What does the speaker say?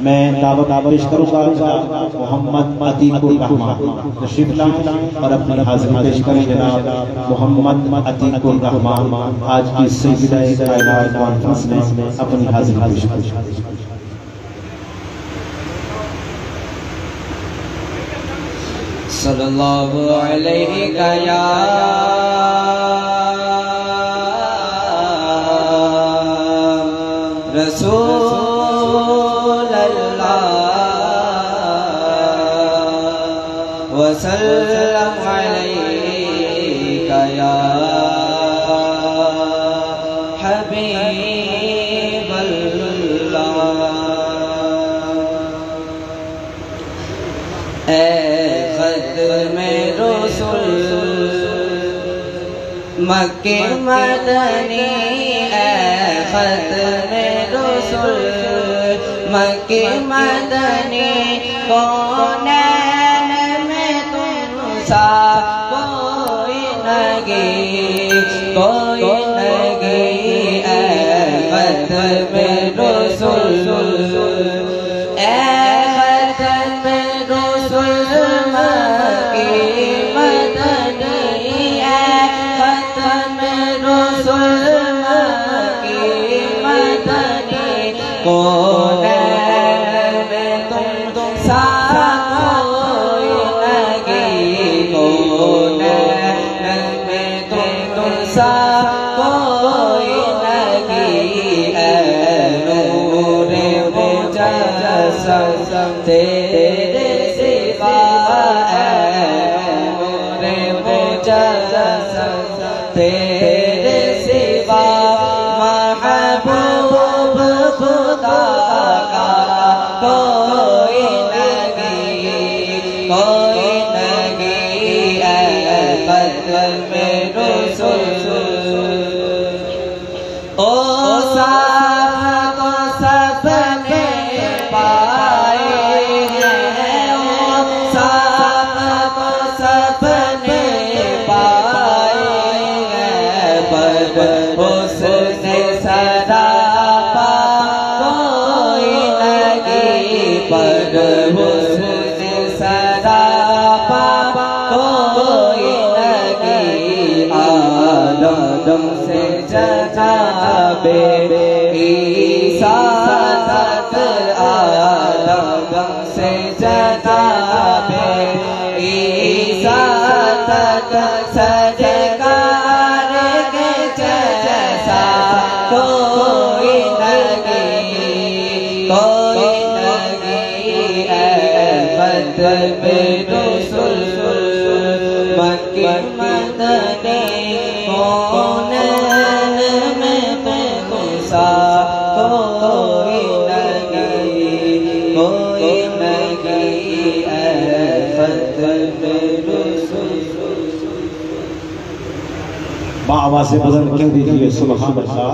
मैं दावत पेश करूँगा मोहम्मद अतीकुर रहमान तशरीफ लाएं और अपनी हाजिरी पेश करें। जनाब मोहम्मद अतीकुर रहमान आज की सिलसिला कायनात कॉन्फ्रेंस में अपनी हाजिरी पेश करें। सल्लल्लाहु अलैहि या रसूल अल्लाह वसल्लम अलैका या हबीब अल्लाह। ए ख़त्मे रसूल मक्के मदनी, ए ख़त्मे रसूल मक्के मदनी, कौनैन में तुम सा कोई नहीं, कोई नहीं। ए ख़त्मे रसूल, ए ख़त्मे रसूल मक्के मदनी, ए ख़त्मे रसूल मक्के मदनी, कौनैन में तुम सा कोई नहीं, कौनैन में तुम सा कोई नहीं। ऐ नूरे मुजस्सम तेरे सिवा, ऐ नूरे मुजस्सम तेरे सिवा, महबूब खुदा का कोई नहीं, कोई नहीं। ऐ ख़त्मे रसूल ओ साथ को सबने पाए हैं, ओ साथ को सबने पाए हैं, पर उसने सरापा कोई नहीं, पर उसने सरापा कोई नहीं। आदम से जनाबे ईसा तक, आदम से जनाबे ईसा तक, सरकार के जैसा कोई नहीं, कोई नहीं। ऐ ख़त्मे रसूल मक्के मदनी, कौनैन में तुम सा कोई नहीं, कोई नहीं। ऐ ख़त्मे रसूल। आवाज़ बुलंद कह दीजिए सुभान अल्लाह।